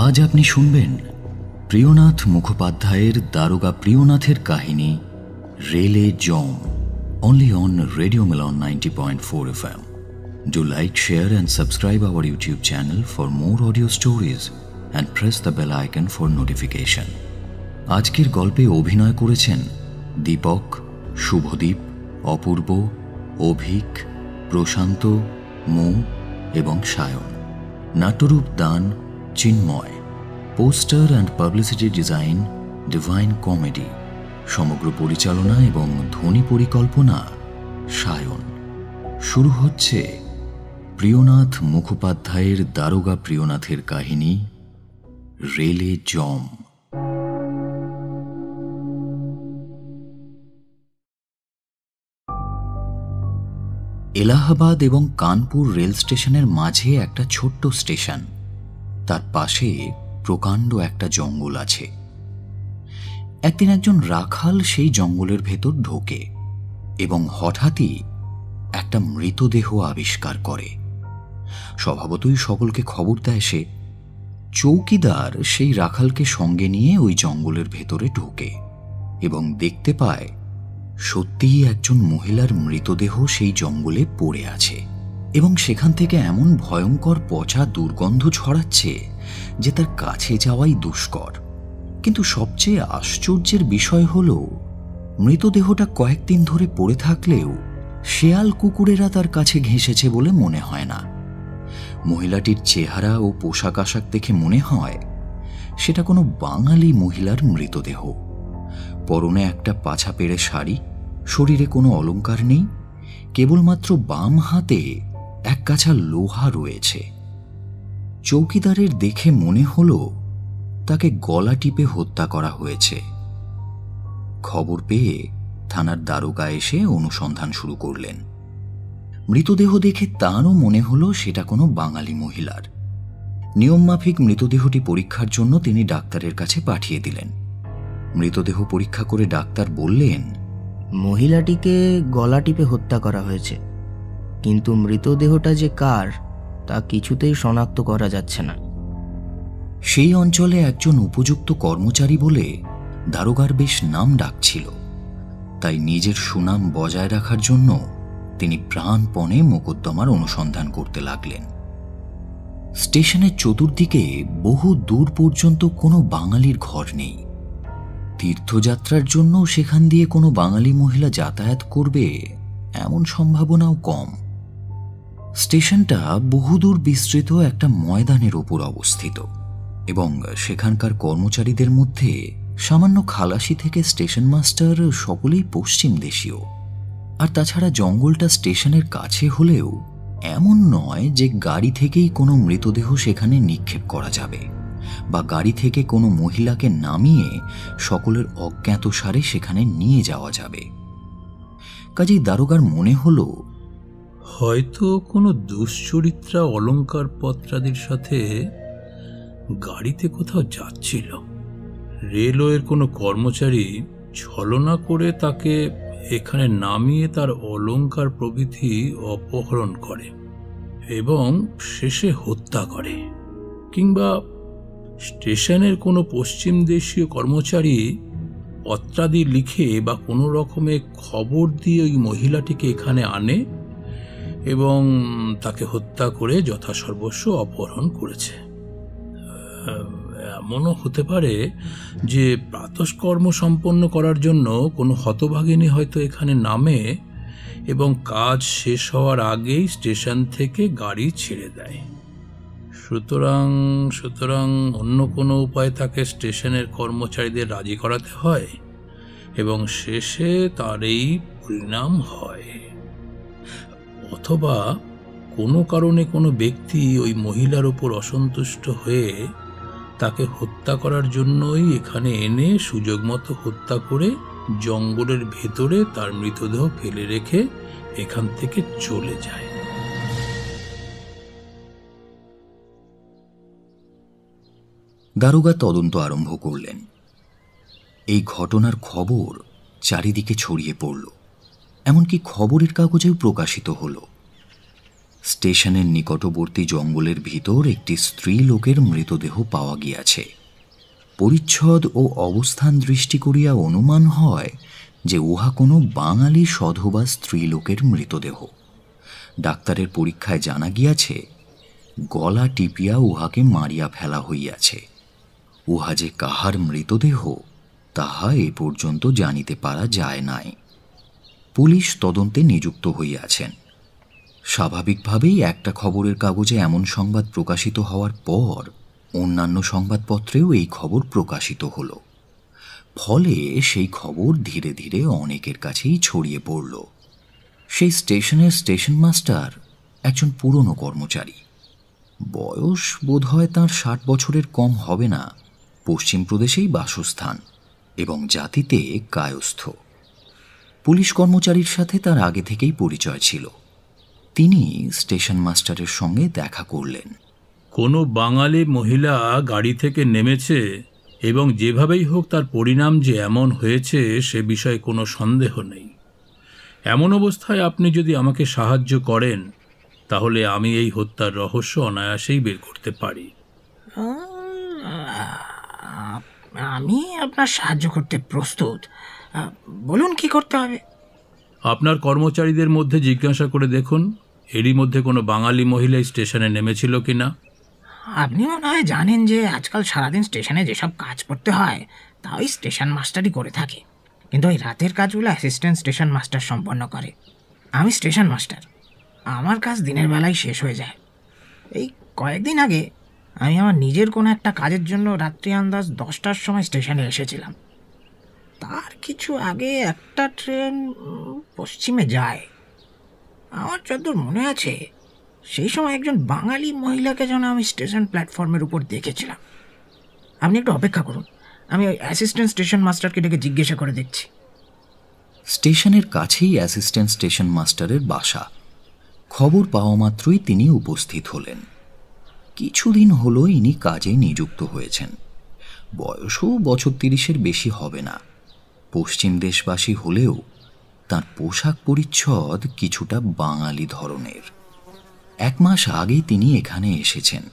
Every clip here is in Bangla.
আজ আপনি শুনবেন প্রিয়নাথ মুখোপাধ্যায়ের দারোগা প্রিয়নাথের কাহিনী রেলে জম, only on Radio Milan 90.4 FM. Do like, share and subscribe our YouTube channel for more audio stories and press the bell icon for notification. আজকের গল্পে অভিনয় করেছেন দীপক, শুভদীপ, অপূর্ব, অভিক, প্রশান্ত, মৌ এবং সায়ন। নাট্যরূপ দান Chinmoy. Poster and publicity design Divine Comedy. সমগ্র পরিচালনা এবং ধ্বনি পরিকল্পনা সায়ন। শুরু হচ্ছে প্রিয়নাথ মুখোপাধ্যায়ের দারোগা প্রিয়নাথের কাহিনী রেলে জম। এলাহাবাদ এবং কানপুর রেল স্টেশনের মাঝে একটা ছোট্ট স্টেশন, তার পাশে প্রকাণ্ড একটা জঙ্গল আছে। একদিন একজন রাখাল সেই জঙ্গলের ভেতর ঢোকে এবং হঠাৎই একটা মৃতদেহ আবিষ্কার করে। স্বভাবতই সকলকে খবর দেয় সে। চৌকিদার সেই রাখালকে সঙ্গে নিয়ে ওই জঙ্গলের ভেতরে ঢোকে এবং দেখতে পায় সত্যিই একজন মহিলার মৃতদেহ সেই জঙ্গলে পড়ে আছে এবং সেখান থেকে এমন ভয়ঙ্কর পচা দুর্গন্ধ ছড়াচ্ছে যে তার কাছে যাওয়াই দুষ্কর। কিন্তু সবচেয়ে আশ্চর্যের বিষয় হল, মৃতদেহটা কয়েকদিন ধরে পড়ে থাকলেও শেয়াল কুকুরেরা তার কাছে ঘেঁষেছে বলে মনে হয় না। মহিলাটির চেহারা ও পোশাক আশাক দেখে মনে হয় সেটা কোনো বাঙালি মহিলার মৃতদেহ। পরনে একটা পাছা পেড়ে শাড়ি, শরীরে কোনো অলংকার নেই, কেবলমাত্র বাম হাতে এক কাছা লোহা রয়েছে। চৌকিদারের দেখে মনে হলো তাকে গলা টিপে হত্যা করা হয়েছে। খবর পেয়ে থানার দারোগা এসে অনুসন্ধান শুরু করলেন। মৃতদেহ দেখে তাঁরও মনে হলো সেটা কোনো বাঙালি মহিলার। নিয়মমাফিক মৃতদেহটি পরীক্ষার জন্য তিনি ডাক্তারের কাছে পাঠিয়ে দিলেন। মৃতদেহ পরীক্ষা করে ডাক্তার বললেন, মহিলাটিকে গলা টিপে হত্যা করা হয়েছে, কিন্তু মৃতদেহটা যে কার তা কিছুতেই শনাক্ত করা যাচ্ছে না। সেই অঞ্চলে একজন উপযুক্ত কর্মচারী বলে দারোগার বেশ নাম ডাক ছিল। তাই নিজের সুনাম বজায় রাখার জন্য তিনি প্রাণপণে মোকদ্দমার অনুসন্ধান করতে লাগলেন। স্টেশনের চতুর্দিকে বহু দূর পর্যন্ত কোনো বাঙালির ঘর নেই। তীর্থযাত্রার জন্য সেখান দিয়ে কোনো বাঙালি মহিলা যাতায়াত করবে এমন সম্ভাবনাও কম। স্টেশনটা বহুদূর বিস্তৃত একটা ময়দানের ওপর অবস্থিত এবং সেখানকার কর্মচারীদের মধ্যে সামান্য খালাসি থেকে স্টেশন মাস্টার সকলেই পশ্চিম দেশীয়। আর তাছাড়া জঙ্গলটা স্টেশনের কাছে হলেও এমন নয় যে গাড়ি থেকেই কোনো মৃতদেহ সেখানে নিক্ষেপ করা যাবে বা গাড়ি থেকে কোনো মহিলাকে নামিয়ে সকলের অজ্ঞাতসারে সেখানে নিয়ে যাওয়া যাবে। কাজেই দারোগার মনে হলো হয়তো কোনো দুশ্চরিত্রা অলংকার পত্রাদির সাথে গাড়িতে কোথাও যাচ্ছিল। রেলওয়ের কোনো কর্মচারী ছলনা করে তাকে এখানে নামিয়ে তার অলংকার প্রভৃতি অপহরণ করে এবং শেষে হত্যা করে, কিংবা স্টেশনের কোনো পশ্চিম দেশীয় কর্মচারী পত্রাদি লিখে বা কোনো রকমে খবর দিয়ে ওই মহিলাটিকে এখানে আনে এবং তাকে হত্যা করে যথাসর্বস্ব অপহরণ করেছে। এমনও হতে পারে যে প্রাতঃকর্ম সম্পন্ন করার জন্য কোনো হতভাগিনী হয়তো এখানে নামে এবং কাজ শেষ হওয়ার আগেই স্টেশন থেকে গাড়ি ছেড়ে দেয়। সুতরাং অন্য কোনো উপায়ে তাকে স্টেশনের কর্মচারীদের রাজি করাতে হয় এবং শেষে তার এই পরিণাম হয়। অথবা কোনো কারণে কোনো ব্যক্তি ওই মহিলার উপর অসন্তুষ্ট হয়ে তাকে হত্যা করার জন্যই এখানে এনে সুযোগ মতো হত্যা করে জঙ্গলের ভেতরে তার মৃতদেহ ফেলে রেখে এখান থেকে চলে যায়। দারোগা তদন্ত আরম্ভ করলেন। এই ঘটনার খবর চারিদিকে ছড়িয়ে পড়ল, এমনকি খবরের কাগজেও প্রকাশিত হল। স্টেশনের নিকটবর্তী জঙ্গলের ভিতর একটি স্ত্রী লোকের মৃতদেহ পাওয়া গিয়াছে। পরিচ্ছদ ও অবস্থান দৃষ্টি করিয়া অনুমান হয় যে উহা কোনো বাঙালি সধবা স্ত্রীলোকের মৃতদেহ। ডাক্তারের পরীক্ষায় জানা গিয়াছে গলা টিপিয়া উহাকে মারিয়া ফেলা হইয়াছে। উহা যে কাহার মৃতদেহ তাহা এ পর্যন্ত জানিতে পারা যায় নাই। পুলিশ তদন্তে নিযুক্ত হইয়াছেন। স্বাভাবিকভাবেই একটা খবরের কাগজে এমন সংবাদ প্রকাশিত হওয়ার পর অন্যান্য সংবাদপত্রেও এই খবর প্রকাশিত হল। ফলে সেই খবর ধীরে ধীরে অনেকের কাছেই ছড়িয়ে পড়ল। সেই স্টেশনের স্টেশন মাস্টার একজন পুরনো কর্মচারী। বয়স বোধহয় তাঁর 60 বছরের কম হবে না। পশ্চিম প্রদেশেই বাসস্থান এবং জাতিতে কায়স্থ। পুলিশ কর্মচারীর সাথে তার আগে থেকেই পরিচয় ছিল। তিনি স্টেশন মাস্টারের সঙ্গে দেখা করলেন। কোনো বাঙালি মহিলা গাড়ি থেকে নেমেছে এবং যেভাবেই হোক তার পরিণাম যে এমন হয়েছে সে বিষয়ে কোনো সন্দেহ নেই। এমন অবস্থায় আপনি যদি আমাকে সাহায্য করেন তাহলে আমি এই হত্যার রহস্য অনায়াসেই বের করতে পারি। আমি আপনার সাহায্য করতে প্রস্তুত। বলুন কি করতে হবে। আপনার কর্মচারীদের মধ্যে জিজ্ঞাসা করে দেখুন এরই মধ্যে কোনো বাঙালি মহিলা স্টেশনে নেমেছিল কিনা। আপনি মনে হয় জানেন যে আজকাল সারাদিন স্টেশনে যেসব কাজ করতে হয় তা ওই স্টেশন মাস্টারই করে থাকে, কিন্তু ওই রাতের কাজগুলো অ্যাসিস্ট্যান্ট স্টেশন মাস্টার সম্পন্ন করে। আমি স্টেশন মাস্টার, আমার কাজ দিনের বেলায় শেষ হয়ে যায়। এই কয়েকদিন আগে আমি আমার নিজের কোনো একটা কাজের জন্য রাত্রি আন্দাজ 10টার সময় স্টেশনে এসেছিলাম। তার কিছু আগে একটা ট্রেন পশ্চিমে যায়। আমার যতদূর মনে আছে সেই সময় একজন বাঙালি মহিলাকে যেন আমি স্টেশন প্ল্যাটফর্মের উপর দেখেছিলাম। আপনি একটু অপেক্ষা করুন, আমি ওই অ্যাসিস্ট্যান্ট স্টেশন মাস্টারকে ডেকে জিজ্ঞাসা করে দেখছি। স্টেশনের কাছেই অ্যাসিস্ট্যান্ট স্টেশন মাস্টারের বাসা। খবর পাওয়া মাত্রই তিনি উপস্থিত হলেন। কিছুদিন হলো ইনি কাজে নিযুক্ত হয়েছেন। বয়সও বছর 30-এর বেশি হবে না। পশ্চিম দেশবাসী হলেও তার পোশাক পরিচ্ছদ কিছুটা বাঙালি ধরনের। 1 মাস আগেই তিনি এখানে এসেছেন।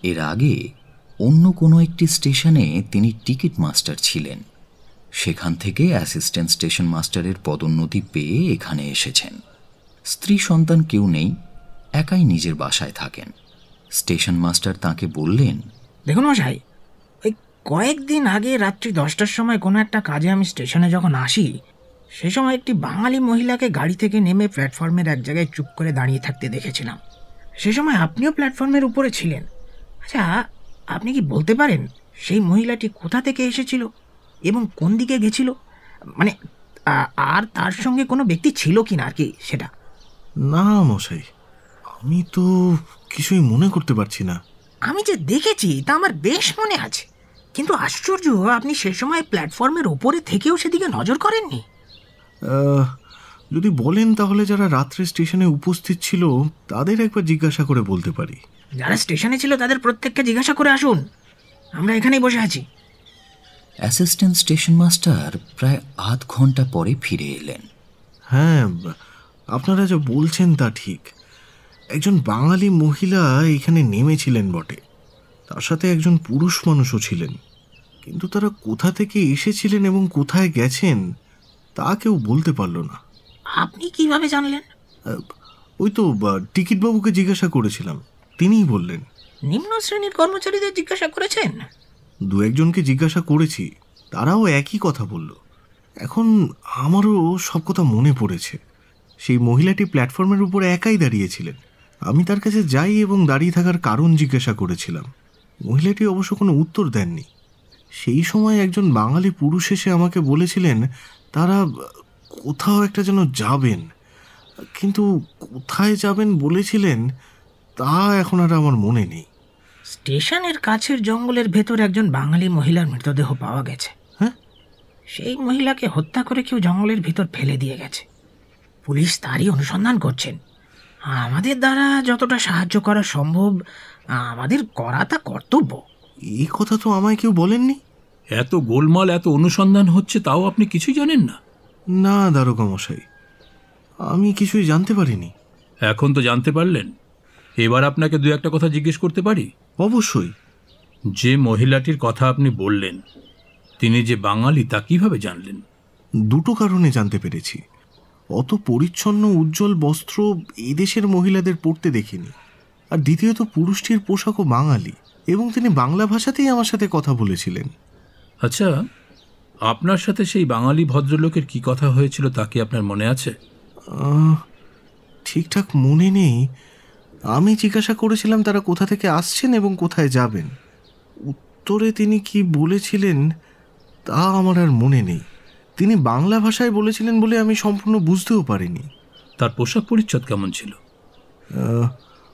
এর আগে অন্য কোনো একটি স্টেশনে তিনি টিকিট মাস্টার ছিলেন। সেখান থেকে অ্যাসিস্ট্যান্ট স্টেশন মাস্টারের পদোন্নতি পেয়ে এখানে এসেছেন। স্ত্রী সন্তান কেউ নেই, একাই নিজের বাসায় থাকেন। স্টেশন মাস্টার তাকে বললেন, দেখুন মশাই, ওই কয়েকদিন আগে রাত্রি 10টার সময় কোনো একটা কাজে আমি স্টেশনে যখন আসি সে সময় একটি বাঙালি মহিলাকে গাড়ি থেকে নেমে প্ল্যাটফর্মের এক জায়গায় চুপ করে দাঁড়িয়ে থাকতে দেখেছিলাম। সে সময় আপনিও প্ল্যাটফর্মের উপরে ছিলেন। আচ্ছা, আপনি কি বলতে পারেন সেই মহিলাটি কোথা থেকে এসেছিল এবং কোন দিকে গেছিল? মানে আর তার সঙ্গে কোনো ব্যক্তি ছিল কি না আর কি সেটা। না মশাই, আমি তো কিছুই মনে করতে পারছি না। আমি যে দেখেছি তা আমার বেশ মনে আছে, কিন্তু আশ্চর্য আপনি সে সময় প্ল্যাটফর্মের উপরে থেকেও সেদিকে নজর করেননি। যদি বলেন তাহলে যারা রাত্রে স্টেশনে উপস্থিত ছিল তাদের একবার জিজ্ঞাসা করে বলতে পারি। যারা স্টেশনে ছিল তাদের প্রত্যেককে জিজ্ঞাসা করে আসুন, আমরা এখানেই বসে আছি। অ্যাসিস্ট্যান্ট স্টেশন মাস্টার প্রায় আধ ঘন্টা পরে ফিরে এলেন। হ্যাঁ, আপনারা যা বলছেন তা ঠিক। একজন বাঙালি মহিলা এখানে নেমেছিলেন বটে, তার সাথে একজন পুরুষ মানুষও ছিলেন, কিন্তু তারা কোথা থেকে এসেছিলেন এবং কোথায় গেছেন তা কেউ বলতে পারল না। আপনি কিভাবে জানলেন? ওই তো টিকিটবাবুকে জিজ্ঞাসা করেছিলাম, তিনিই বললেন। নিম্ন শ্রেণীর কর্মচারীদের জিজ্ঞাসা করেছেন? 2-1জনকে জিজ্ঞাসা করেছি, তারাও একই কথা বলল। এখন আমারও সব কথা মনে পড়েছে। সেই মহিলাটি প্ল্যাটফর্মের উপরে একাই দাঁড়িয়েছিলেন। আমি তার কাছে যাই এবং দাঁড়িয়ে থাকার কারণ জিজ্ঞাসা করেছিলাম। মহিলাটি অবশ্য কোনো উত্তর দেননি। সেই সময় একজন বাঙালি পুরুষ এসে আমাকে বলেছিলেন তারা কোথাও একটা যেন যাবেন, কিন্তু কোথায় যাবেন বলেছিলেন তা এখন আর আমার মনে নেই। স্টেশনের কাছের জঙ্গলের ভেতর একজন বাঙালি মহিলার মৃতদেহ পাওয়া গেছে। হ্যাঁ, সেই মহিলাকে হত্যা করে কেউ জঙ্গলের ভিতর ফেলে দিয়ে গেছে। পুলিশ তারই অনুসন্ধান করছেন। আমাদের দ্বারা যতটা সাহায্য করা সম্ভব আমাদের করা তা কর্তব্য। এই কথা তো আমায় কেউ বলেননি। এত গোলমাল, এত অনুসন্ধান হচ্ছে তাও আপনি কিছুই জানেন না? না দারোগা মশাই, আমি কিছুই জানতে পারিনি। এখন তো জানতে পারলেন, এবার আপনাকে দু একটা কথা জিজ্ঞেস করতে পারি? অবশ্যই। যে মহিলাটির কথা আপনি বললেন, তিনি যে বাঙালি তা কিভাবে জানলেন? দুটো কারণে জানতে পেরেছি। অত পরিচ্ছন্ন উজ্জ্বল বস্ত্র এদেশের মহিলাদের পরতে দেখিনি, আর দ্বিতীয়ত পুরুষটির পোশাকও বাঙালি এবং তিনি বাংলা ভাষাতেই আমার সাথে কথা বলেছিলেন। আচ্ছা, আপনার সাথে সেই বাঙালি ভদ্রলোকের কি কথা হয়েছিল তা কি আপনার মনে আছে? ঠিকঠাক মনে নেই। আমি জিজ্ঞাসা করেছিলাম তারা কোথা থেকে আসছেন এবং কোথায় যাবেন। উত্তরে তিনি কি বলেছিলেন তা আমার আর মনে নেই। তিনি বাংলা ভাষায় বলেছিলেন বলে আমি সম্পূর্ণ বুঝতেও পারিনি। তার পোশাক পরিচ্ছদ কেমন ছিল?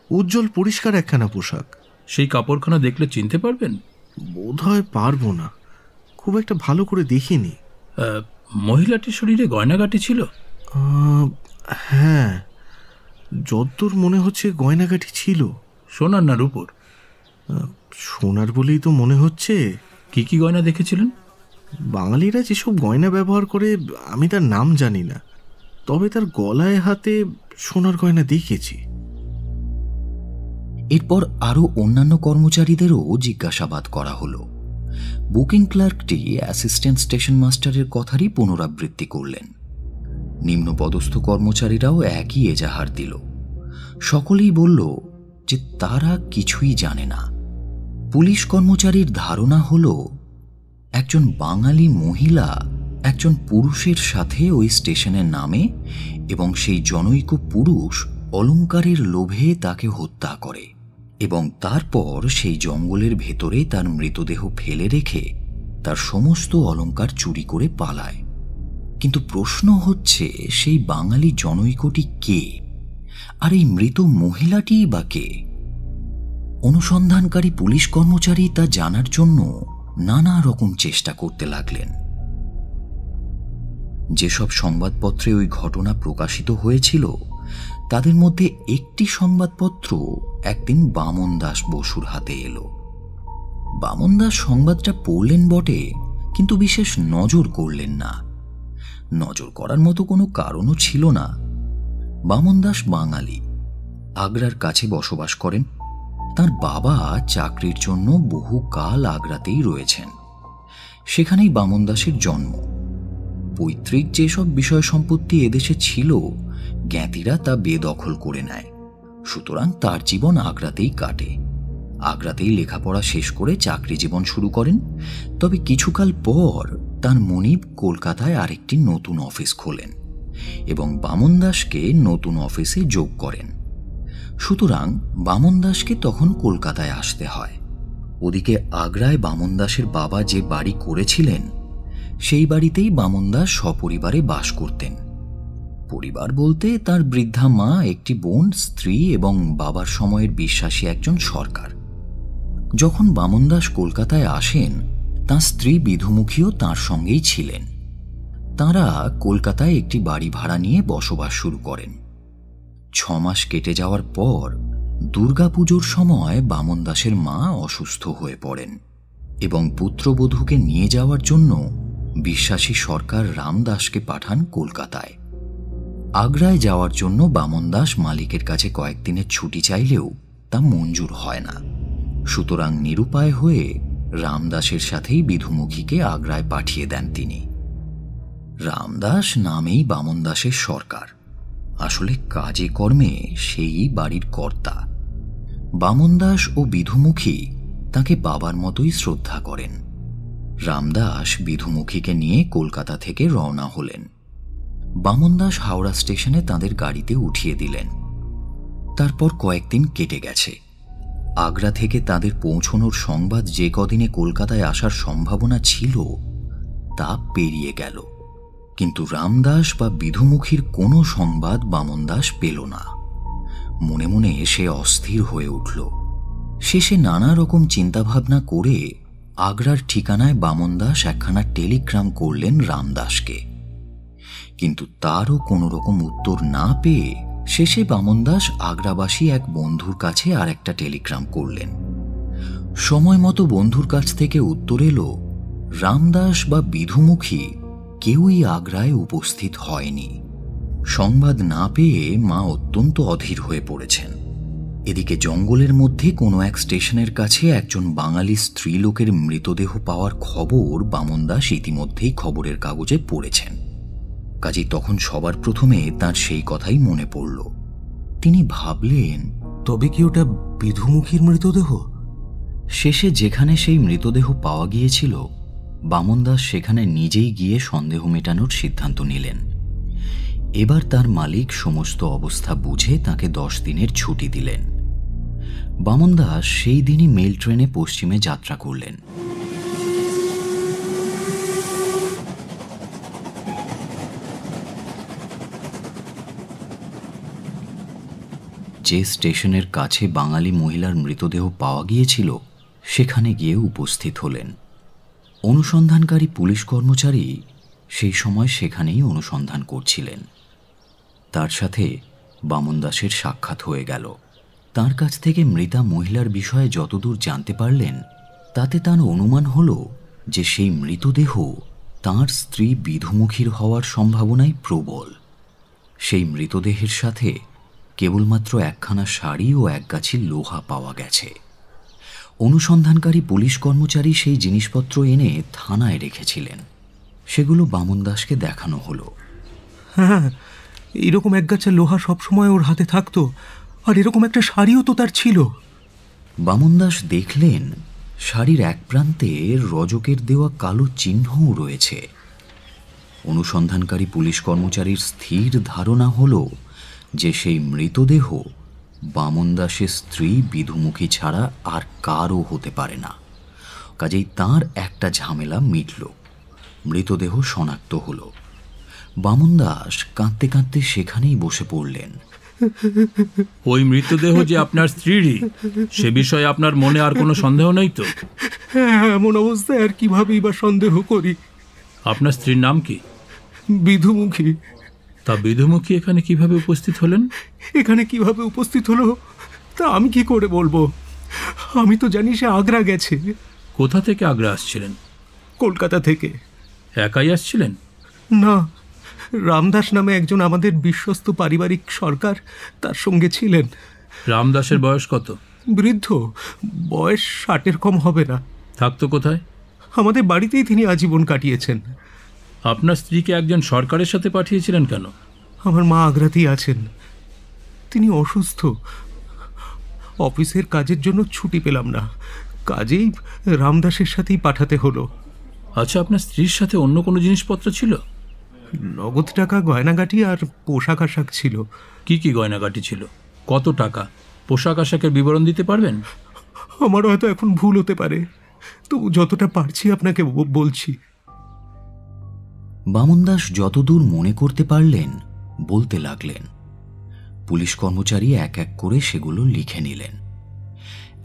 উজ্জ্বল পরিষ্কার একখানা পোশাক। সেই কাপড়খানা দেখলে চিনতে পারবেন? বোধহয় পারবো না, খুব একটা ভালো করে দেখিনি। মহিলাটির শরীরে গয়নাগাটি ছিল? হ্যাঁ, যতদূর মনে হচ্ছে গয়নাগাটি ছিল। সোনার না রূপোর? সোনার বলেই তো মনে হচ্ছে। কি কি গয়না দেখেছিলেন? বাঙালিরা যেসব গয়না ব্যবহার করে আমি তার নাম জানি না, তবে তার গলায় হাতে সোনার গয়না দেখেছি। এরপর আরও অন্যান্য কর্মচারীদেরও জিজ্ঞাসাবাদ করা হলো। বুকিং ক্লার্কটি অ্যাসিস্ট্যান্ট স্টেশন মাস্টারের কথারই পুনরাবৃত্তি করলেন। নিম্নপদস্থ কর্মচারীরাও একই এজাহার দিল। সকলেই বলল যে তারা কিছুই জানে না। পুলিশ কর্মচারীর ধারণা হল একজন বাঙালি মহিলা একজন পুরুষের সাথে ওই স্টেশনে নামে এবং সেই জনৈক পুরুষ অলংকারের লোভে তাকে হত্যা করে এবং তারপর সেই জঙ্গলের ভেতরে তার মৃতদেহ ফেলে রেখে তার সমস্ত অলংকার চুরি করে পালায়। কিন্তু প্রশ্ন হচ্ছে, সেই বাঙালি জনৈকটি কে, আর এই মৃত মহিলাটি বা কে? অনুসন্ধানকারী পুলিশ কর্মচারী তা জানার জন্য নানা রকম চেষ্টা করতে লাগলেন। যেসব সংবাদপত্রে ওই ঘটনা প্রকাশিত হয়েছিল তাদের মধ্যে একটি সংবাদপত্র একদিন বামন দাস বসুর হাতে এলো। বামন দাস সংবাদটা পড়লেন বটে, কিন্তু বিশেষ নজর করলেন না। নজর করার মতো কোনো কারণও ছিল না। বামন দাস বাঙালি, আগ্রার কাছে বসবাস করেন। তার বাবা চাকরির জন্য বহুকাল আগ্রাতেই রয়েছেন। সেখানেই বামন দাসের জন্ম। পৈতৃক যেসব বিষয় সম্পত্তি এদেশে ছিল, জ্ঞাতিরা তা বেদখল করে নেয়। সুতরাং তার জীবন আগ্রাতেই কাটে। আগ্রাতেই লেখাপড়া শেষ করে চাকরি জীবন শুরু করেন। তবে কিছুকাল পর তার মনিব কলকাতায় আরেকটি নতুন অফিস খোলেন এবং বামন দাসকে নতুন অফিসে যোগ করেন। সুতরাং বামন দাসকে তখন কলকাতায় আসতে হয়। ওদিকে আগ্রায় বামন দাসের বাবা যে বাড়ি করেছিলেন, সেই বাড়িতেই বামন দাস সপরিবারে বাস করতেন। পরিবার বলতে তার বৃদ্ধা মা, একটি বোন, স্ত্রী এবং বাবার সময়ের বিশ্বাসী একজন সরকার। যখন বামন দাস কলকাতায় আসেন, তাঁর স্ত্রী বিধুমুখীও তাঁর সঙ্গেই ছিলেন। তাঁরা কলকাতায় একটি বাড়ি ভাড়া নিয়ে বসবাস শুরু করেন। 6 মাস কেটে যাওয়ার পর দুর্গাপুজোর সময় বামন দাসের মা অসুস্থ হয়ে পড়েন এবং পুত্রবধূকে নিয়ে যাওয়ার জন্য বিশ্বাসী সরকার রামদাসকে পাঠান কলকাতায়। আগ্রায় যাওয়ার জন্য বামন দাস মালিকের কাছে কয়েকদিনের ছুটি চাইলেও তা মঞ্জুর হয় না। সুতরাং নিরুপায় হয়ে রামদাসের সাথেই বিধুমুখীকে আগ্রায় পাঠিয়ে দেন তিনি। রামদাস নামেই বামন দাসের সরকার, আসলে কাজে কর্মে সেই বাড়ির কর্তা। বামন দাস ও বিধুমুখী তাকে বাবার মতোই শ্রদ্ধা করেন। রামদাস বিধুমুখীকে নিয়ে কলকাতা থেকে রওনা হলেন। বামন দাস হাওড়া স্টেশনে তাদের গাড়িতে উঠিয়ে দিলেন। তারপর কয়েকদিন কেটে গেছে। আগ্রা থেকে তাদের পৌঁছনোর সংবাদ যে কদিনে কলকাতায় আসার সম্ভাবনা ছিল তা পেরিয়ে গেল, কিন্তু রামদাস বা বিধুমুখীর কোনো সংবাদ বামন দাস পেল না। মনে মনে সে অস্থির হয়ে উঠল। শেষে নানা রকম চিন্তাভাবনা করে আগ্রার ঠিকানায় বামন দাস একখানা টেলিগ্রাম করলেন রামদাসকে, কিন্তু তারও কোনো রকম উত্তর না পেয়ে শেষে বামন দাস আগ্রাবাসী এক বন্ধুর কাছে আর একটা টেলিগ্রাম করলেন। সময় মতো বন্ধুর কাছ থেকে উত্তর এলো, রামদাস বা বিধুমুখী কেউই আগ্রায় উপস্থিত হয়নি। সংবাদ না পেয়ে মা অত্যন্ত অধীর হয়ে পড়েছেন। এদিকে জঙ্গলের মধ্যে কোনো এক স্টেশনের কাছে একজন বাঙালি স্ত্রীলোকের মৃতদেহ পাওয়ার খবর বামন দাস ইতিমধ্যেই খবরের কাগজে পড়েছেন। কাজেই তখন সবার প্রথমে তার সেই কথাই মনে পড়ল। তিনি ভাবলেন, তবে কি ওটা বিধুমুখীর মৃতদেহ? শেষে যেখানে সেই মৃতদেহ পাওয়া গিয়েছিল, বামন দাস সেখানে নিজেই গিয়ে সন্দেহ মেটানোর সিদ্ধান্ত নিলেন। এবার তার মালিক সমস্ত অবস্থা বুঝে তাকে 10 দিনের ছুটি দিলেন। বামন দাস সেই দিনই মেল ট্রেনে পশ্চিমে যাত্রা করলেন। যে স্টেশনের কাছে বাঙালি মহিলার মৃতদেহ পাওয়া গিয়েছিল সেখানে গিয়ে উপস্থিত হলেন। অনুসন্ধানকারী পুলিশ কর্মচারী সেই সময় সেখানেই অনুসন্ধান করছিলেন। তার সাথে বামন দাসের সাক্ষাৎ হয়ে গেল। তার কাছ থেকে মৃতা মহিলার বিষয়ে যতদূর জানতে পারলেন, তাতে তার অনুমান হল যে সেই মৃতদেহ তাঁর স্ত্রী বিধুমুখীর হওয়ার সম্ভাবনাই প্রবল। সেই মৃতদেহের সাথে কেবলমাত্র একখানা শাড়ি ও একগাছি লোহা পাওয়া গেছে। অনুসন্ধানকারী পুলিশ কর্মচারী সেই জিনিসপত্র এনে থানায় রেখেছিলেন। সেগুলো বামন দাসকে দেখানো হলো। হ্যাঁ, এরকম একগাছা লোহা সবসময় ওর হাতে থাকতো, আর এরকম একটা শাড়িও তো তার ছিল। বামন দাস দেখলেন শাড়ির এক প্রান্তে রজকের দেওয়া কালো চিহ্নও রয়েছে। অনুসন্ধানকারী পুলিশ কর্মচারীর স্থির ধারণা হল যে সেই মৃতদেহ বামন দাসের স্ত্রী বিধুমুখী ছাড়া আর কারও হতে পারে না। কাজেই তাঁর একটা ঝামেলা মিটল, মৃতদেহ শনাক্ত হল। বামন দাস কাঁদতে কাঁদতে সেখানেই বসে পড়লেন। ওই মৃতদেহ যে আপনার স্ত্রীরই, সে বিষয়ে আপনার মনে আর কোনো সন্দেহ নেই তো? হ্যাঁ, এমন অবস্থায় আর কিভাবেই বা সন্দেহ করি। আপনার স্ত্রীর নাম কি? বিধুমুখী। তা বিধুমুখী এখানে কিভাবে উপস্থিত হলেন? এখানে কিভাবে উপস্থিত হলো তা আমি কি করে বলবো? আমি তো জানি সে আগ্রা গেছে। কোথা থেকে আগ্রা আসছিলেন? কলকাতা থেকে। একাই আসছিলেন? না, রামদাস নামে একজন আমাদের বিশ্বস্ত পারিবারিক সরকার তার সঙ্গে ছিলেন। রামদাসের বয়স কত? বৃদ্ধ, বয়স 60-এর কম হবে না। থাকতো কোথায়? আমাদের বাড়িতেই তিনি আজীবন কাটিয়েছেন। আপনার স্ত্রীকে একজন সরকারের সাথে পাঠিয়েছিলেন কেন? আমার মা আগ্রাতেই আছেন, তিনি অসুস্থ। অফিসের কাজের জন্য ছুটি পেলাম না, কাজেই রামদাসের সাথেই পাঠাতে হলো। আচ্ছা, আপনার স্ত্রীর সাথে অন্য কোনো জিনিসপত্র ছিল? নগদ টাকা, গয়নাগাটি আর পোশাক আশাক ছিল। কি কি গয়নাগাটি ছিল? কত টাকা? পোশাক আশাকের বিবরণ দিতে পারবেন? আমারও হয়তো এখন ভুল হতে পারে, তবু যতটা পারছি আপনাকে বলছি। বামন দাস যতদূর মনে করতে পারলেন বলতে লাগলেন। পুলিশ কর্মচারী এক এক করে সেগুলো লিখে নিলেন।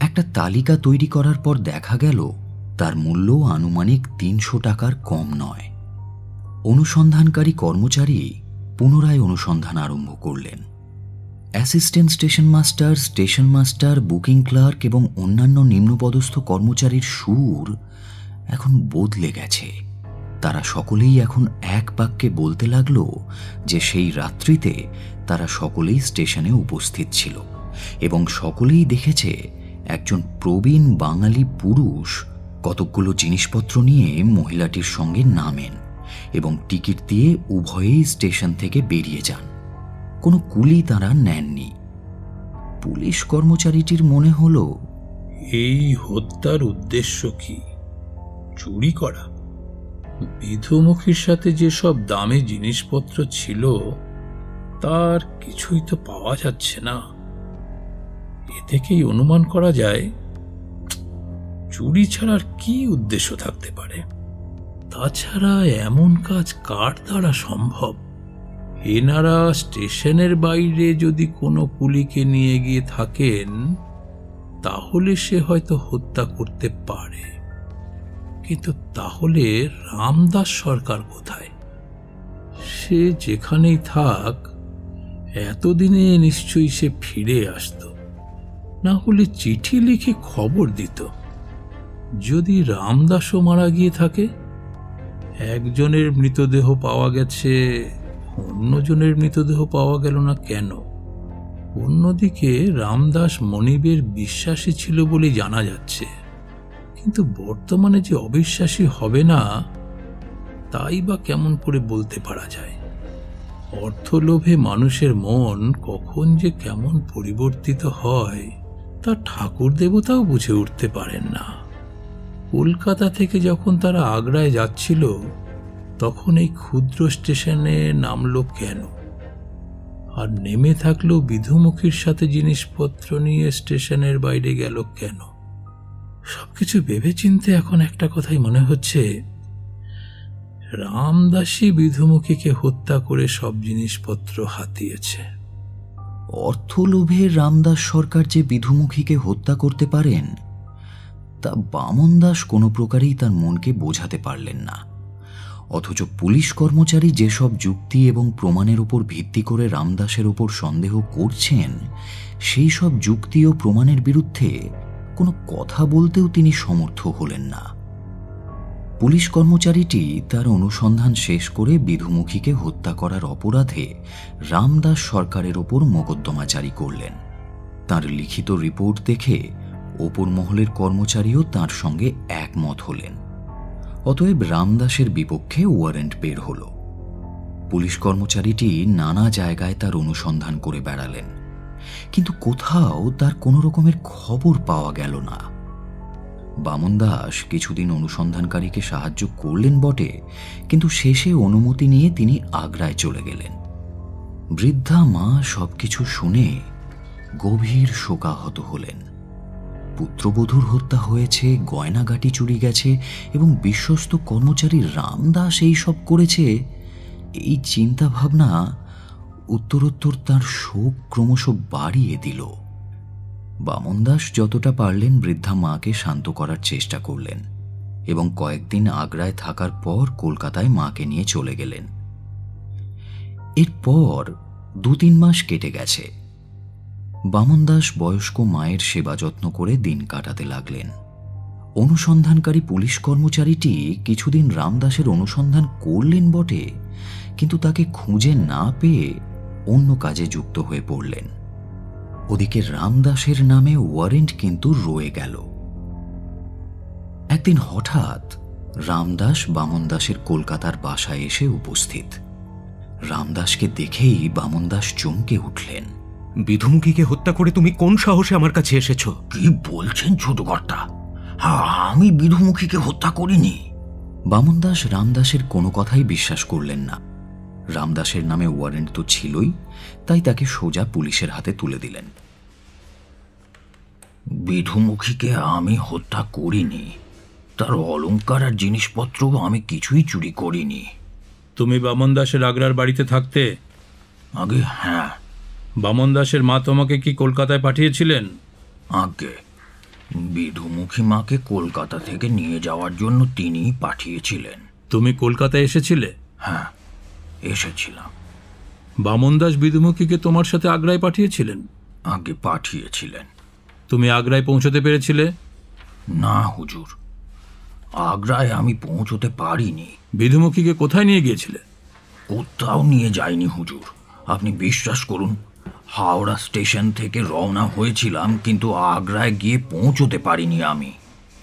একটা তালিকা তৈরি করার পর দেখা গেল তার মূল্য আনুমানিক 300 টাকার কম নয়। অনুসন্ধানকারী কর্মচারী পুনরায় অনুসন্ধান আরম্ভ করলেন। Assistant station master, booking clerk এবং অন্যান্য নিম্নপদস্থ কর্মচারীর সুর এখন বদলে গেছে। তারা সকলেই এখন এক বাক্যে বলতে লাগল যে সেই রাত্রিতে তারা সকলেই স্টেশনে উপস্থিত ছিল এবং সকলেই দেখেছে একজন প্রবীণ বাঙালি পুরুষ কতকগুলো জিনিসপত্র নিয়ে মহিলাটির সঙ্গে নামেন এবং টিকিট দিয়ে উভয়েই স্টেশন থেকে বেরিয়ে যান। কোনো কুলি তারা নেননি। পুলিশ কর্মচারীটির মনে হল, এই হত্যার উদ্দেশ্য কি? চুরি করা? বিধুমুখীর সাথে যেসব দামি জিনিসপত্র ছিল তার কিছুই তো পাওয়া যাচ্ছে না। এ থেকেই অনুমান করা যায় চুরি ছাড়ার কি উদ্দেশ্য থাকতে পারে। তাছাড়া এমন কাজ কার দ্বারা সম্ভব? এনারা স্টেশনের বাইরে যদি কোনো কুলিকে নিয়ে গিয়ে থাকেন তাহলে সে হয়তো হত্যা করতে পারে, কিন্তু তাহলে রামদাস সরকার কোথায়? সে যেখানেই থাক এতদিনে নিশ্চয়ই সে ফিরে আসতো, না হলে চিঠি লিখে খবর দিত। যদি রামদাসও মারা গিয়ে থাকে, একজনের মৃতদেহ পাওয়া গেছে, অন্যজনের মৃতদেহ পাওয়া গেল না কেন? অন্যদিকে রামদাস মনিবের বিশ্বাসী ছিল বলে জানা যাচ্ছে, কিন্তু বর্তমানে যে অবিশ্বাসী হবে না তাই বা কেমন করে বলতে পারা যায়? অর্থলোভে মানুষের মন কখন যে কেমন পরিবর্তিত হয় তা ঠাকুর দেবতাও বুঝে উঠতে পারেন না। কলকাতা থেকে যখন তারা আগ্রায় যাচ্ছিল তখন এই ক্ষুদ্র স্টেশনে নামলো কেন? আর নেমে থাকলেও বিধুমুখীর সাথে জিনিসপত্র নিয়ে স্টেশনের বাইরে গেল কেন? সবকিছু ভেবেচিন্তে এখন একটা কথাই মনে হচ্ছে, রামদাসী বিধুমুখীকে হত্যা করে সব জিনিসপত্র হাতিয়েছে। অর্থলোভে রামদাস সরকার যে বিধুমুখীকে হত্যা করতে পারেন তা বামন দাস কোনো প্রকারেই তার মনকে বোঝাতে পারলেন না। অথচ পুলিশ কর্মচারী যেসব যুক্তি এবং প্রমাণের উপর ভিত্তি করে রামদাসের উপর সন্দেহ করছেন, সেই সব যুক্তি ও প্রমাণের বিরুদ্ধে কোনো কথা বলতেও তিনি সমর্থ হলেন না। পুলিশ কর্মচারীটি তার অনুসন্ধান শেষ করে বিধুমুখীকে হত্যা করার অপরাধে রামদাস সরকারের ওপর মোকদ্দমা জারি করলেন। তার লিখিত রিপোর্ট দেখে ওপর মহলের কর্মচারীও তার সঙ্গে একমত হলেন। অতএব রামদাসের বিপক্ষে ওয়ারেন্ট বের হল। পুলিশ কর্মচারীটি নানা জায়গায় তার অনুসন্ধান করে বেড়ালেন, কিন্তু কোথাও তার কোনো রকমের খবর পাওয়া গেল না। বামন দাস কিছুদিন অনুসন্ধানকারীকে সাহায্য করলেন বটে, কিন্তু শেষে অনুমতি নিয়ে তিনি আগ্রায় চলে গেলেন। বৃদ্ধা মা সবকিছু শুনে গভীর শোকাহত হলেন। পুত্রবধূর হত্যা হয়েছে, গয়নাগাটি চুরি গেছে এবং বিশ্বস্ত কর্মচারী রামদাস এই সব করেছে, এই চিন্তা ভাবনা উত্তরোত্তর তার শোক ক্রমশ বাড়িয়ে দিল। বামন দাস যতটা পারলেন বৃদ্ধা মাকে শান্ত করার চেষ্টা করলেন এবং কয়েকদিন আগ্রায় থাকার পর কলকাতায় মাকে নিয়ে চলে গেলেন। এরপর 2-3 মাস কেটে গেছে। বামন দাস বয়স্ক মায়ের সেবা যত্ন করে দিন কাটাতে লাগলেন। অনুসন্ধানকারী পুলিশ কর্মচারীটি কিছুদিন রামদাসের অনুসন্ধান করলেন বটে, কিন্তু তাকে খুঁজে না পেয়ে অন্য কাজে যুক্ত হয়ে পড়লেন। ওদিকে রামদাসের নামে ওয়ারেন্ট কিন্তু রয়ে গেল। একদিন হঠাৎ রামদাস বামন দাসের কলকাতার বাসায় এসে উপস্থিত। রামদাসকে দেখেই বামন দাস চমকে উঠলেন। বিধুমুখীকে হত্যা করে তুমি কোন সাহসে আমার কাছে এসেছ? কি বলছেন ছোট কর্তা? আমি বিধুমুখীকে হত্যা করিনি। বামন দাস রামদাসের কোনো কথাই বিশ্বাস করলেন না। রামদাসের নামে ওয়ারেন্ট তো ছিলই, তাই তাকে সোজা পুলিশের হাতে তুলে দিলেন। বিধুমুখীকে আমি হত্যা করিনি, তার অলংকার আর জিনিসপত্র আমি কিছুই চুরি করিনি। তুমি বামন দাসের আগ্রার বাড়িতে থাকতে? আগে হ্যাঁ। বামন দাসের মা তোমাকে কি কলকাতায় পাঠিয়েছিলেন? আগে বিধুমুখী মাকে কলকাতা থেকে নিয়ে যাওয়ার জন্য তিনিই পাঠিয়েছিলেন। তুমি কলকাতায় এসেছিলে? হ্যাঁ, এসেছিলাম। বামন দাস বিধুমুখীকে তোমার সাথে আগ্রায় পাঠিয়েছিলেন? আগে পাঠিয়েছিলেন। তুমি আগ্রায় পৌঁছতে পেরেছিলে? না হুজুর, আগ্রায় আমি পৌঁছতে পারিনি। বিধুমুখীকে কোথায় নিয়ে গিয়েছিলে? কোথাও নিয়ে যাইনি হুজুর, আপনি বিশ্বাস করুন। হাওড়া স্টেশন থেকে রওনা হয়েছিলাম, কিন্তু আগ্রায় গিয়ে পৌঁছতে পারিনি আমি।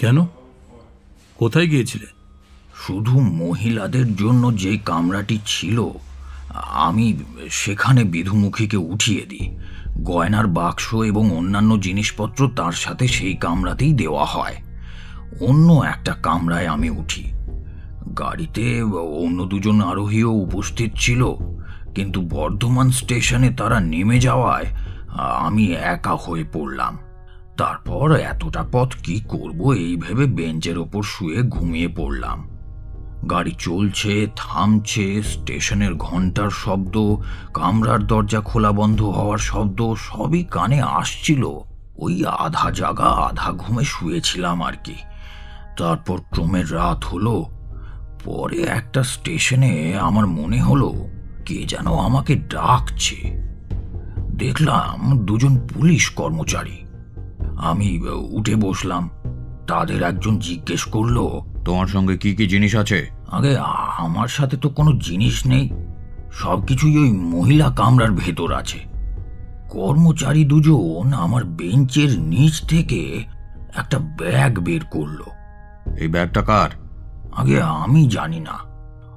কেন? কোথায় গিয়েছিলে? শুধু মহিলাদের জন্য যে কামরাটি ছিল, আমি সেখানে বিধুমুখীকে উঠিয়ে দিই। গয়নার বাক্স এবং অন্যান্য জিনিসপত্র তার সাথে সেই কামরাতেই দেওয়া হয়। অন্য একটা কামরায় আমি উঠি। গাড়িতে অন্য 2জন আরোহীও উপস্থিত ছিল, কিন্তু বর্ধমান স্টেশনে তারা নেমে যাওয়ায় আমি একা হয়ে পড়লাম। তারপর এতটা পথ কি করব এই ভেবে বেঞ্চের ওপর শুয়ে ঘুমিয়ে পড়লাম। গাড়ি চলছে, থামছে, স্টেশনের ঘন্টার শব্দ, কামরার দরজা খোলা বন্ধ হওয়ার শব্দ সবই কানে আসছিল। ওই আধা জাগা আধা ঘুমে শুয়েছিলাম আর কি। তারপর ক্রমে রাত হলো। পরে একটা স্টেশনে আমার মনে হলো কে যেন আমাকে ডাকছে। দেখলাম 2জন পুলিশ কর্মচারী। আমি উঠে বসলাম। তাদের একজন জিজ্ঞেস করলো, তোমার সঙ্গে কি কি জিনিস আছে? আগে আমার সাথে তো কোনো জিনিস নেই। সবকিছুই ওই মহিলা কামরার ভেতর আছে। কর্মচারী দুজন আমার বেঞ্চের নিচ থেকে একটা ব্যাগ বের করলো। এই ব্যাগটা কার? আগে আমি জানি না,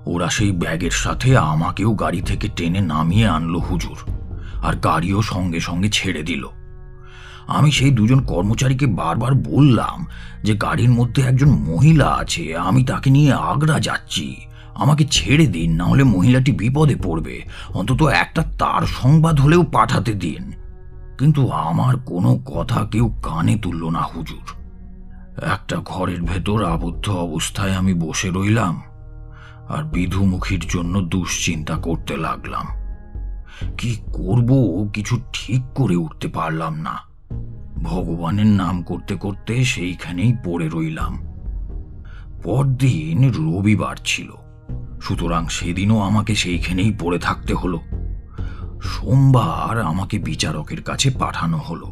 ওরা সেই ব্যাগের সাথে আমাকেও গাড়ি থেকে টেনে নামিয়ে আনলো হুজুর, আর গাড়িও সঙ্গে সঙ্গে ছেড়ে দিল। আমি সেই দুজন কর্মচারীকে বারবার বললাম যে গাড়ির মধ্যে একজন মহিলা আছে, আমি তাকে নিয়ে আগ্রা যাচ্ছি, আমাকে ছেড়ে দিন, না হলে মহিলাটি বিপদে পড়বে, অন্তত একটা তার সংবাদ হলেও পাঠাতে দিন। কিন্তু আমার কোনো কথা কেউ কানে তুলল না হুজুর। একটা ঘরের ভেতর আবদ্ধ অবস্থায় আমি বসে রইলাম আর বিধুমুখীর জন্য দুশ্চিন্তা করতে লাগলাম। কি করব কিছু ঠিক করে উঠতে পারলাম না। ভগবানের নাম করতে করতে সেইখানেই পড়ে রইলাম। পরদিন রবিবার ছিল, সুতরাং সেদিনও আমাকে সেইখানেই পড়ে থাকতে হলো। সোমবার আমাকে বিচারকের কাছে পাঠানো হলো।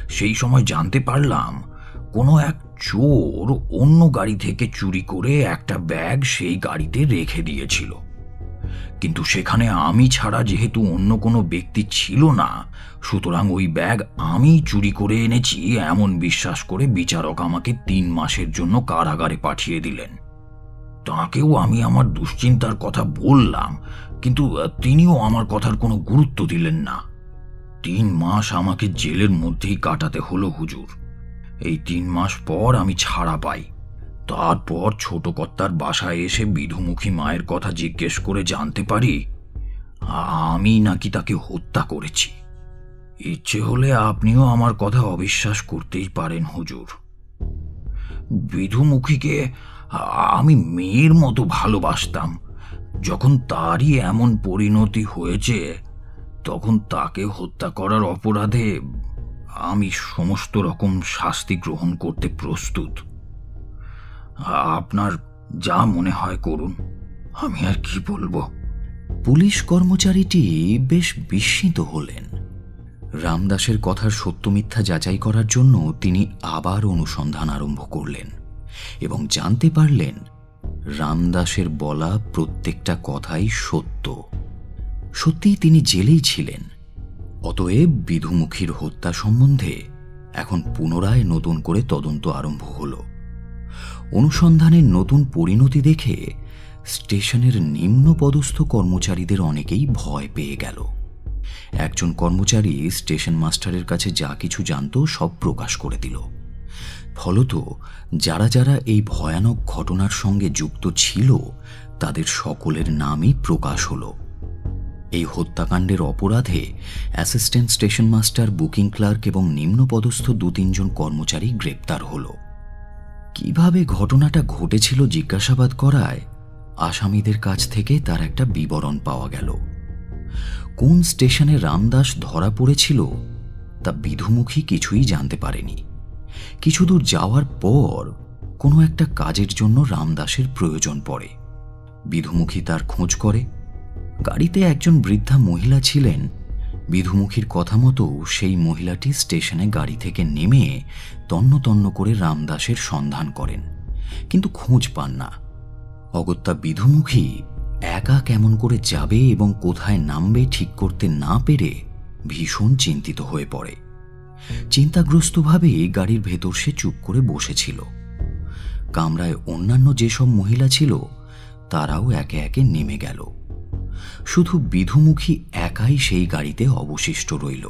সেই সময় জানতে পারলাম কোনো এক চোর অন্য গাড়ি থেকে চুরি করে একটা ব্যাগ সেই গাড়িতে রেখে দিয়েছিল। কিন্তু সেখানে আমি ছাড়া যেহেতু অন্য কোনো ব্যক্তি ছিল না, সুতরাং ওই ব্যাগ আমি চুরি করে এনেছি এমন বিশ্বাস করে বিচারক আমাকে 3 মাসের জন্য কারাগারে পাঠিয়ে দিলেন। তাকেও আমি আমার দুশ্চিন্তার কথা বললাম, কিন্তু তিনিও আমার কথার কোনো গুরুত্ব দিলেন না। 3 মাস আমাকে জেলের মধ্যেই কাটাতে হলো হুজুর। এই 3 মাস পর আমি ছাড়া পাই। তারপর ছোট কর্তার বাসায় এসে বিধুমুখী মায়ের কথা জিজ্ঞেস করে জানতে পারি আমি নাকি তাকে হত্যা করেছি। ইচ্ছে হলে আপনিও আমার কথা অবিশ্বাস করতেই পারেন হুজুর। বিধুমুখীকে আমি মেয়ের মতো ভালোবাসতাম। যখন তারই এমন পরিণতি হয়েছে, তখন তাকে হত্যা করার অপরাধে আমি সমস্ত রকম শাস্তি গ্রহণ করতে প্রস্তুত। আপনার যা মনে হয় করুন, আমি আর কি বলবো। পুলিশ কর্মচারীটি বেশ বিস্মিত হলেন। রামদাসের কথার সত্য মিথ্যা যাচাই করার জন্য তিনি আবার অনুসন্ধান আরম্ভ করলেন এবং জানতে পারলেন রামদাসের বলা প্রত্যেকটা কথাই সত্য। সত্যিই তিনি জেলেই ছিলেন। অতএব বিধুমুখীর হত্যা সম্বন্ধে এখন পুনরায় নতুন করে তদন্ত আরম্ভ হল। অনুসন্ধানের নতুন পরিণতি দেখে স্টেশনের নিম্ন পদস্থ কর্মচারীদের অনেকেই ভয় পেয়ে গেল। একজন কর্মচারী স্টেশন মাস্টারের কাছে যা কিছু জানত সব প্রকাশ করে দিল। ফলত যারা যারা এই ভয়ানক ঘটনার সঙ্গে যুক্ত ছিল তাদের সকলের নামই প্রকাশ হল। এই হত্যাকাণ্ডের অপরাধে assistant station master, booking clerk এবং নিম্নপদস্থ 2-3 জন কর্মচারী গ্রেপ্তার হল। কিভাবে ঘটনাটা ঘটেছিল জিজ্ঞাসাবাদ করায় আসামিদের কাছ থেকে তার একটা বিবরণ পাওয়া গেল। কোন স্টেশনে রামদাস ধরা পড়েছিল তা বিধুমুখী কিছুই জানতে পারেনি। কিছু দূর যাওয়ার পর কোনো একটা কাজের জন্য রামদাসের প্রয়োজন পড়ে। বিধুমুখী তার খোঁজ করে। গাড়িতে একজন বৃদ্ধা মহিলা ছিলেন। বিধুমুখীর কথা মতো সেই মহিলাটি স্টেশনে গাড়ি থেকে নেমে তন্ন তন্ন করে রামদাসের সন্ধান করেন, কিন্তু খোঁজ পান না। অগত্যা বিধুমুখী একা কেমন করে যাবে এবং কোথায় নামবে ঠিক করতে না পেরে ভীষণ চিন্তিত হয়ে পড়ে। চিন্তাগ্রস্তভাবে গাড়ির ভেতর সে চুপ করে বসেছিল। কামরায় অন্যান্য যেসব মহিলা ছিল তারাও একে একে নেমে গেল। শুধু বিধুমুখী একাই সেই গাড়িতে অবশিষ্ট রইল।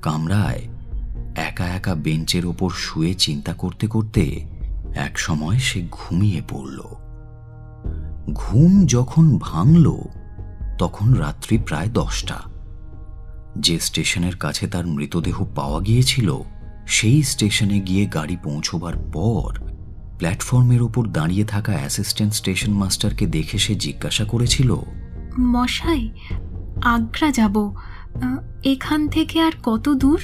কামরায় একা একা বেঞ্চের ওপর শুয়ে চিন্তা করতে করতে এক সময় সে ঘুমিয়ে পড়ল। ঘুম যখন ভাঙল তখন রাত্রি প্রায় 10টা। যে স্টেশনের কাছে তার মৃতদেহ পাওয়া গিয়েছিল সেই স্টেশনে গিয়ে গাড়ি পৌঁছবার পর প্ল্যাটফর্মের ওপর দাঁড়িয়ে থাকা অ্যাসিস্ট্যান্ট স্টেশন মাস্টারকে দেখে সে জিজ্ঞাসা করেছিল, মশাই, আগ্রা যাব, এখান থেকে আর কত দূর?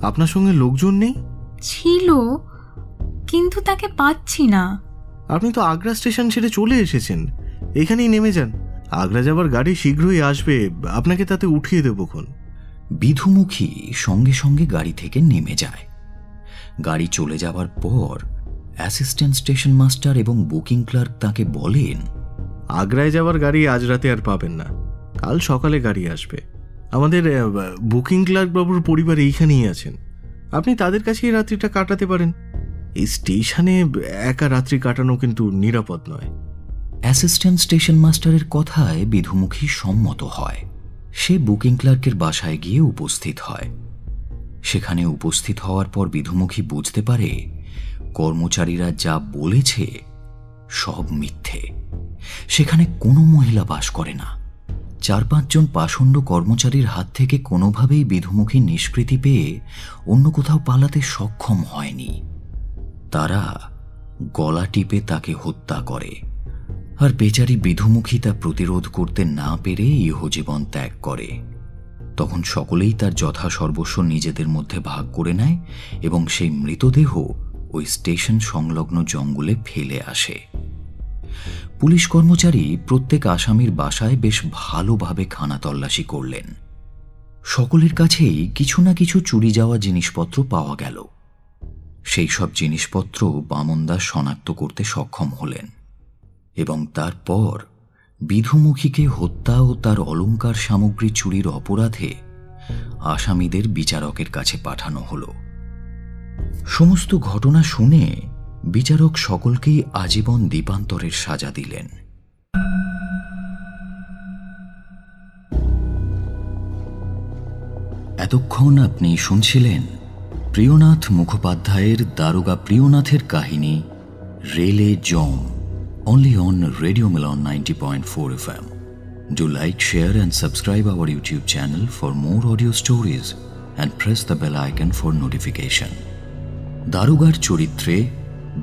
আপনার সঙ্গে লোকজন নেই? ছিল, কিন্তু তাকে পাচ্ছি না। আপনি তো আগ্রা স্টেশন ছেড়ে চলে এসেছেন, এখানেই নেমে যান। আগ্রা যাবার গাড়ি শীঘ্রই আসবে, আপনাকে তাতে উঠিয়ে দেবক্ষণ। বিধুমুখী সঙ্গে সঙ্গে গাড়ি থেকে নেমে যায়। গাড়ি চলে যাবার পর অ্যাসিস্ট্যান্ট স্টেশন মাস্টার এবং বুকিং ক্লার্ক তাকে বলেন, আগ্রায় যাবার গাড়ি আজ রাতে আর পাবেন না, কাল সকালে গাড়ি আসবে। আমাদের বুকিং ক্লার্ক বাবুর পরিবার এইখানেই আছেন, আপনি তাদের কাছেই রাত্রিটা কাটাতে পারেন। এই স্টেশনে একা রাত্রি কাটানো কিন্তু নিরাপদ নয়। অ্যাসিস্ট্যান্ট স্টেশন মাস্টারের কথায় বিধুমুখী সম্মত হয়। সে বুকিং ক্লার্কের বাসায় গিয়ে উপস্থিত হয়। সেখানে উপস্থিত হওয়ার পর বিধুমুখী বুঝতে পারে কর্মচারীরা যা বলেছে সব মিথ্যে। সেখানে কোনো মহিলা বাস করে না। 4-5 জন পাষণ্ড কর্মচারীর হাত থেকে কোনোভাবেই বিধুমুখী নিষ্কৃতি পেয়ে অন্য কোথাও পালাতে সক্ষম হয়নি। তারা গলা টিপে তাকে হত্যা করে, আর বেচারি বিধুমুখী তা প্রতিরোধ করতে না পেরে ইহজীবন ত্যাগ করে। তখন সকলেই তার যথাসর্বস্ব নিজেদের মধ্যে ভাগ করে নেয় এবং সেই মৃতদেহ ওই স্টেশন সংলগ্ন জঙ্গলে ফেলে আসে। পুলিশ কর্মচারী প্রত্যেক আসামির বাসায় বেশ ভালোভাবে খানা তল্লাশি করলেন। সকলের কাছেই কিছু না কিছু চুরি যাওয়া জিনিসপত্র পাওয়া গেল। সেই সব জিনিসপত্র বামন দাস শনাক্ত করতে সক্ষম হলেন এবং তারপর বিধুমুখীকে হত্যা ও তার অলংকার সামগ্রী চুরির অপরাধে আসামিদের বিচারকের কাছে পাঠানো হল। সমস্ত ঘটনা শুনে বিচারক সকলকেই আজীবন দ্বীপান্তরের সাজা দিলেন। এতক্ষণ আপনি শুনছিলেন প্রিয়নাথ মুখোপাধ্যায়ের দারোগা প্রিয়নাথের কাহিনী রেলে জম, only on Radio Milan 90.4 FM. Do like, share and subscribe our YouTube channel for more audio stories and press the bell icon for notification. দারোগার চরিত্রে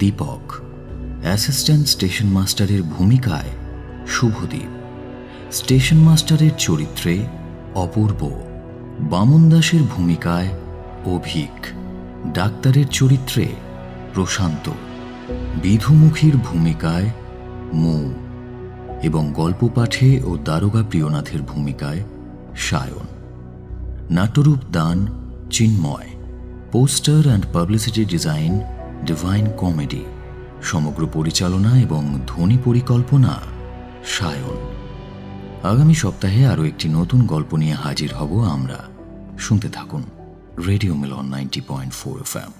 দীপক, অ্যাসিস্ট্যান্ট স্টেশন মাস্টারের ভূমিকায় শুভদীপ, স্টেশন মাস্টারের চরিত্রে অপূর্ব, বামন দাসের ভূমিকায় অভিক, ডাক্তারের চরিত্রে প্রশান্ত, বিধুমুখীর ভূমিকায় মৌ এবং গল্প পাঠে ও দারোগা প্রিয়নাথের ভূমিকায় সায়ন। নাট্যরূপ দান Chinmoy, poster and publicity design Divine Comedy, সমগ্র পরিচালনা এবং ধ্বনি পরিকল্পনা সায়ন। আগামী সপ্তাহে আরও একটি নতুন গল্প নিয়ে হাজির হব আমরা। শুনতে থাকুন রেডিও মিলন 90.4 FM।